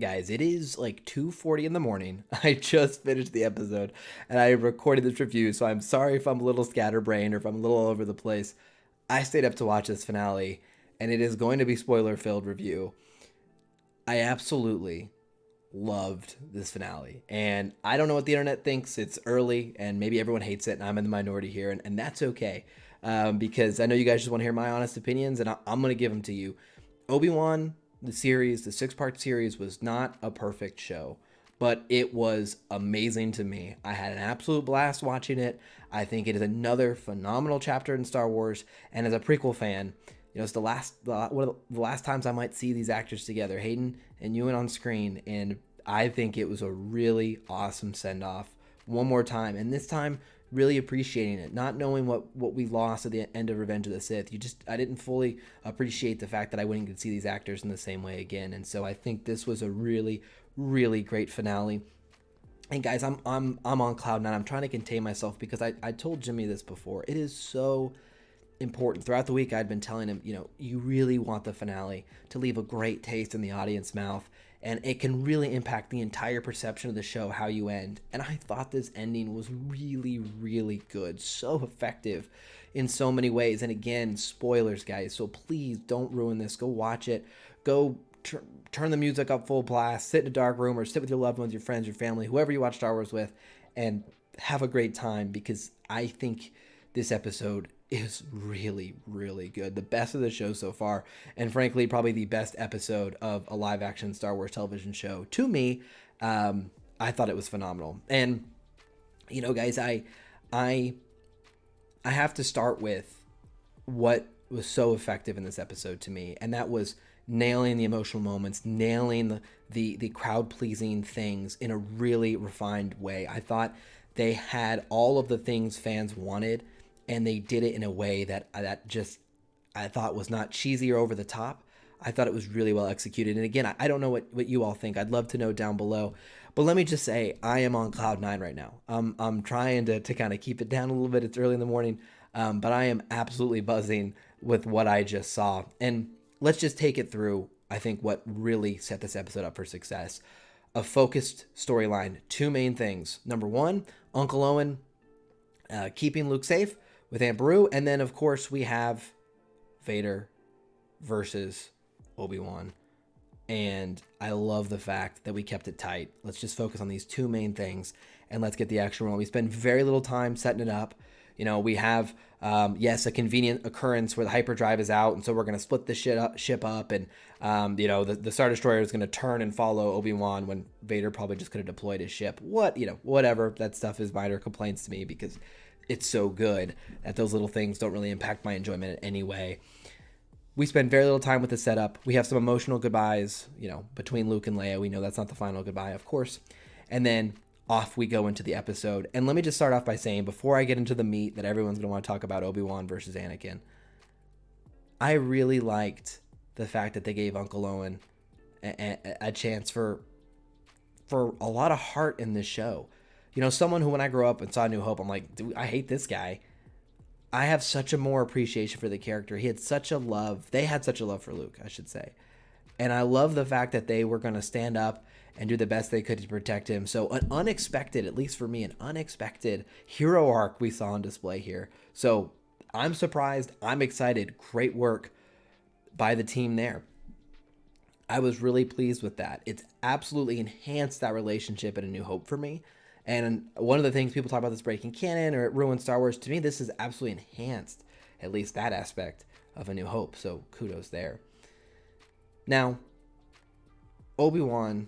Guys, it is like 2:40 in the morning. I just finished the episode and I recorded this review, so I'm sorry if I'm a little scatterbrained or if I'm a little all over the place. I stayed up to watch this finale, and it is going to be spoiler-filled review. I absolutely loved this finale. And I don't know what the internet thinks. It's early, and maybe everyone hates it, and I'm in the minority here, and that's okay. Because I know you guys just want to hear my honest opinions, and I'm going to give them to you. Obi-Wan, the series, the six-part series, was not a perfect show, but it was amazing to me. I had an absolute blast watching it. I think it is another phenomenal chapter in Star Wars, and as a prequel fan, it's one of the last times I might see these actors together, Hayden and Ewan on screen, and I think it was a really awesome send off one more time, and this time really appreciating it, not knowing what we lost at the end of Revenge of the Sith. I didn't fully appreciate the fact that I wouldn't get to see these actors in the same way again, and so I think this was a really really great finale. And guys, I'm on cloud nine. I'm trying to contain myself because I told Jimmy this before. It is so important. Throughout the week, I'd been telling him, you really want the finale to leave a great taste in the audience mouth, and it can really impact the entire perception of the show, how you end. And I thought this ending was really, really good. So effective in so many ways. And again, spoilers, guys. So please don't ruin this. Go watch it. Go turn the music up full blast. Sit in a dark room or sit with your loved ones, your friends, your family, whoever you watch Star Wars with, and have a great time, because I think this episode is really, really good. The best of the show so far, and frankly, probably the best episode of a live-action Star Wars television show. To me, I thought it was phenomenal. And, guys, I have to start with what was so effective in this episode to me, and that was nailing the emotional moments, nailing the crowd-pleasing things in a really refined way. I thought they had all of the things fans wanted, and they did it in a way that I thought was not cheesy or over the top. I thought it was really well executed. And again, I don't know what you all think. I'd love to know down below. But let me just say, I am on cloud nine right now. I'm trying to kind of keep it down a little bit. It's early in the morning, but I am absolutely buzzing with what I just saw. And let's just take it through, I think, what really set this episode up for success. A focused storyline, two main things. Number one, Uncle Owen keeping Luke safe with Aunt Beru, and then of course we have Vader versus Obi-Wan. And I love the fact that we kept it tight. Let's just focus on these two main things, and let's get the action rolling. We spend very little time setting it up. We have, yes, a convenient occurrence where the hyperdrive is out, and so we're going to split the ship up, and, the Star Destroyer is going to turn and follow Obi-Wan when Vader probably just could have deployed his ship. Whatever. That stuff is minor complaints to me because it's so good that those little things don't really impact my enjoyment in any way. We spend very little time with the setup. We have some emotional goodbyes, between Luke and Leia. We know that's not the final goodbye, of course. And then off we go into the episode. And let me just start off by saying, before I get into the meat that everyone's going to want to talk about, Obi-Wan versus Anakin, I really liked the fact that they gave Uncle Owen a chance for a lot of heart in this show. Someone who, when I grew up and saw New Hope, I'm like, dude, I hate this guy. I have such a more appreciation for the character. They had such a love for Luke, I should say. And I love the fact that they were going to stand up and do the best they could to protect him. So an unexpected, at least for me, an unexpected hero arc we saw on display here. So I'm surprised. I'm excited. Great work by the team there. I was really pleased with that. It's absolutely enhanced that relationship in A New Hope for me. And one of the things people talk about this breaking canon or it ruins Star Wars, to me, this is absolutely enhanced at least that aspect of A New Hope. So kudos there. Now, Obi-Wan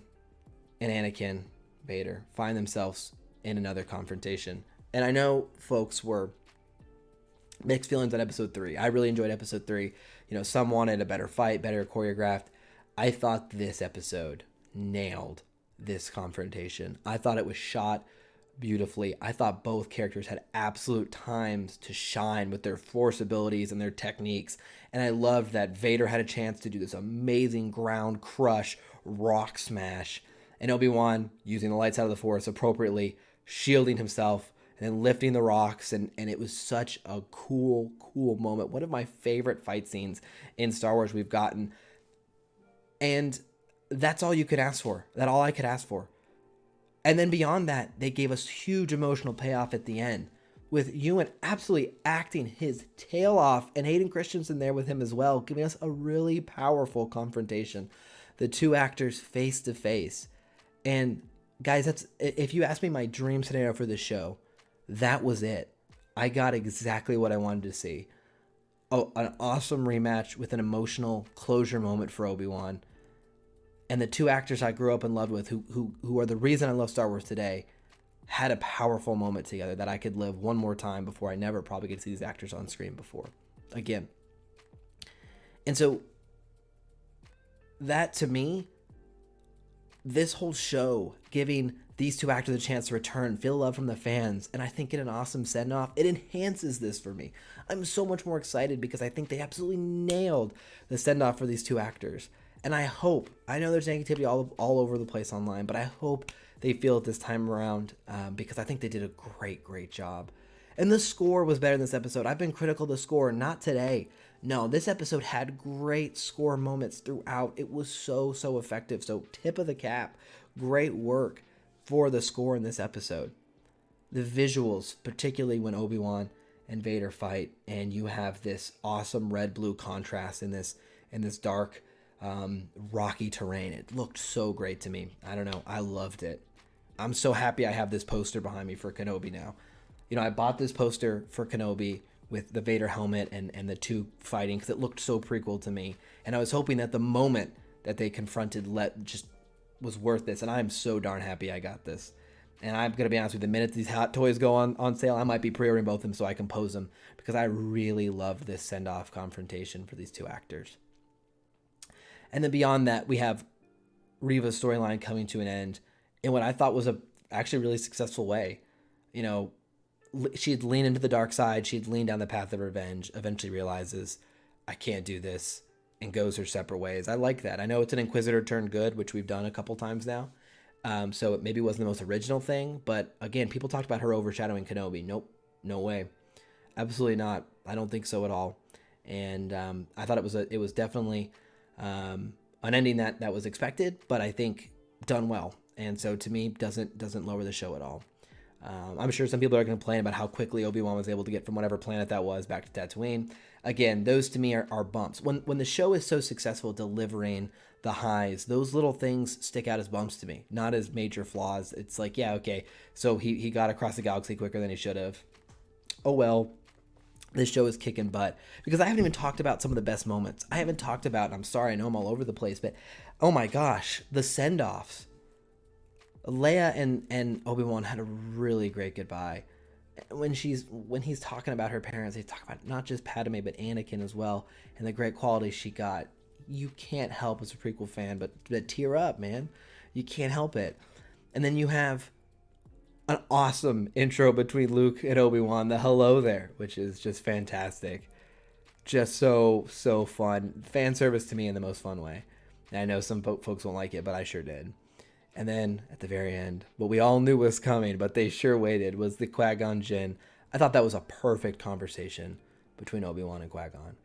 and Anakin, Vader, find themselves in another confrontation. And I know folks were mixed feelings on episode 3. I really enjoyed episode 3. Some wanted a better fight, better choreographed. I thought this episode nailed this confrontation. I thought it was shot beautifully. I thought both characters had absolute times to shine with their force abilities and their techniques. And I loved that Vader had a chance to do this amazing ground crush, rock smash. And Obi-Wan using the lights out of the force appropriately, shielding himself and then lifting the rocks. And it was such a cool moment. One of my favorite fight scenes in Star Wars we've gotten. And that's all you could ask for. That's all I could ask for. And then beyond that, they gave us huge emotional payoff at the end with Ewan absolutely acting his tail off and Hayden Christensen there with him as well, giving us a really powerful confrontation. The two actors face to face. And guys, that's, if you ask me my dream scenario for this show, that was it. I got exactly what I wanted to see. Oh, an awesome rematch with an emotional closure moment for Obi-Wan. And the two actors I grew up and loved with, who are the reason I love Star Wars today, had a powerful moment together that I could live one more time before I never probably get to see these actors on screen before again. And so that, to me, this whole show giving these two actors a chance to return, feel love from the fans, and I think get an awesome send-off, it enhances this for me. I'm so much more excited because I think they absolutely nailed the send-off for these two actors. And I hope, I know there's negativity all over the place online, but I hope they feel it this time around because I think they did a great job. And the score was better in this episode. I've been critical of the score, not today. No, this episode had great score moments throughout. It was so effective. So tip of the cap, great work for the score in this episode. The visuals, particularly when Obi-Wan and Vader fight, and you have this awesome red-blue contrast in this dark, rocky terrain. It looked so great to me. I don't know. I loved it. I'm so happy I have this poster behind me for Kenobi now. You know, I bought this poster for Kenobi with the Vader helmet and the two fighting because it looked so prequel to me. And I was hoping that the moment that they confronted just was worth this. And I'm so darn happy I got this. And I'm going to be honest with you, the minute these hot toys go on sale, I might be pre-ordering both of them so I can pose them because I really love this send-off confrontation for these two actors. And then beyond that, we have Reva's storyline coming to an end in what I thought was a actually really successful way. You know, she'd lean into the dark side. She'd lean down the path of revenge, eventually realizes, I can't do this, and goes her separate ways. I like that. I know it's an Inquisitor turned good, which we've done a couple times now. So it maybe wasn't the most original thing. But again, people talked about her overshadowing Kenobi. Nope, no way. Absolutely not. I don't think so at all. And I thought it was definitely an ending that was expected, but I think done well. And so to me, doesn't lower the show at all. I'm sure some people are going to complain about how quickly Obi-Wan was able to get from whatever planet that was back to Tatooine. Again, those to me are bumps. When the show is so successful delivering the highs, those little things stick out as bumps to me, not as major flaws. It's like, yeah, okay, so he got across the galaxy quicker than he should have. Oh well. This show is kicking butt because I haven't even talked about some of the best moments. I haven't talked about, and I'm sorry, I know I'm all over the place, but oh my gosh, the send-offs. Leia and Obi-Wan had a really great goodbye. When he's talking about her parents, he's talking about not just Padme but Anakin as well, and the great qualities she got. You can't help as a prequel fan but tear up, man. You can't help it. And then you have an awesome intro between Luke and Obi-Wan, the hello there, which is just fantastic. Just so fun. Fan service to me in the most fun way. And I know some folks won't like it, but I sure did. And then at the very end, what we all knew was coming, but they sure waited, was the Qui-Gon Jinn. I thought that was a perfect conversation between Obi-Wan and Qui-Gon.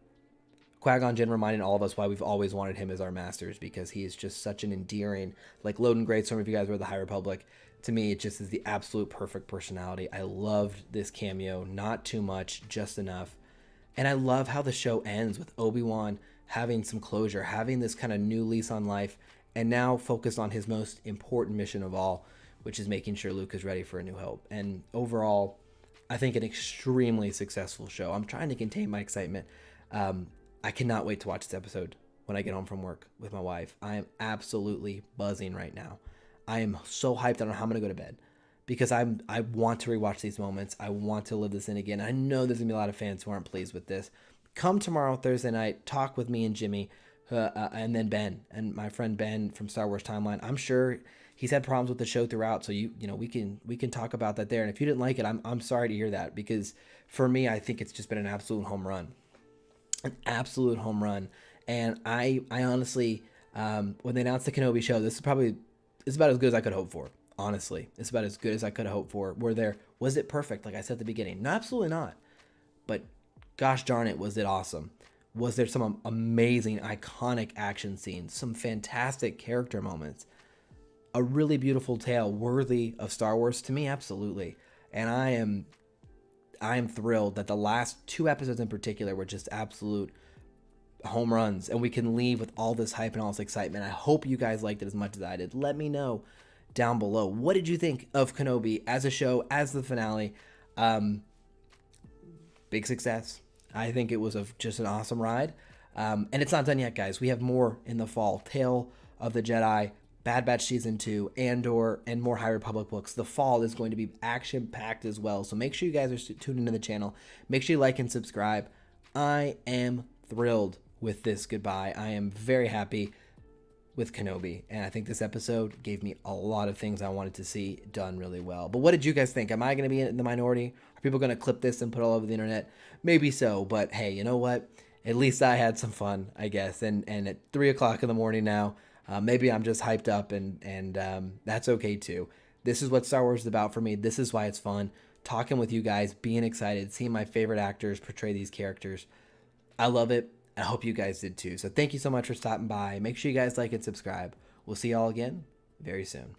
Qui-Gon Jinn reminding all of us why we've always wanted him as our masters, because he is just such an endearing, like Loden Greatstorm, if you guys were the High Republic. To me, it just is the absolute perfect personality. I loved this cameo. Not too much, just enough. And I love how the show ends with Obi-Wan having some closure, having this kind of new lease on life, and now focused on his most important mission of all, which is making sure Luke is ready for A New Hope. And overall, I think an extremely successful show. I'm trying to contain my excitement. I cannot wait to watch this episode when I get home from work with my wife. I am absolutely buzzing right now. I am so hyped. I don't know how I'm going to go to bed because I want to rewatch these moments. I want to live this in again. I know there's going to be a lot of fans who aren't pleased with this. Come tomorrow, Thursday night, talk with me and Jimmy, and then Ben, and my friend Ben from Star Wars Timeline. I'm sure he's had problems with the show throughout, so you know we can talk about that there. And if you didn't like it, I'm sorry to hear that, because for me, I think it's just been an absolute home run. An absolute home run. And I honestly, when they announced the Kenobi show, it's about as good as I could hope for. Honestly, it's about as good as I could have hoped for. Was it perfect? Like I said at the beginning, no, absolutely not. But gosh darn it, was it awesome. Was there some amazing, iconic action scenes, some fantastic character moments, a really beautiful tale worthy of Star Wars? To me, absolutely. And I am thrilled that the last 2 episodes in particular were just absolute home runs, and we can leave with all this hype and all this excitement. I hope you guys liked it as much as I did. Let me know down below. What did you think of Kenobi as a show, as the finale? Big success. I think it was just an awesome ride. And it's not done yet, guys. We have more in the fall. Tale of the Jedi, Bad Batch Season 2, Andor, and more High Republic books. The fall is going to be action-packed as well. So make sure you guys are tuned into the channel. Make sure you like and subscribe. I am thrilled with this goodbye. I am very happy with Kenobi, and I think this episode gave me a lot of things I wanted to see done really well. But what did you guys think? Am I going to be in the minority? Are people going to clip this and put it all over the internet? Maybe so, but hey, you know what? At least I had some fun, I guess. And at 3 o'clock in the morning now, maybe I'm just hyped up, and that's okay too. This is what Star Wars is about for me. This is why it's fun. Talking with you guys, being excited, seeing my favorite actors portray these characters. I love it. I hope you guys did too. So thank you so much for stopping by. Make sure you guys like and subscribe. We'll see y'all again very soon.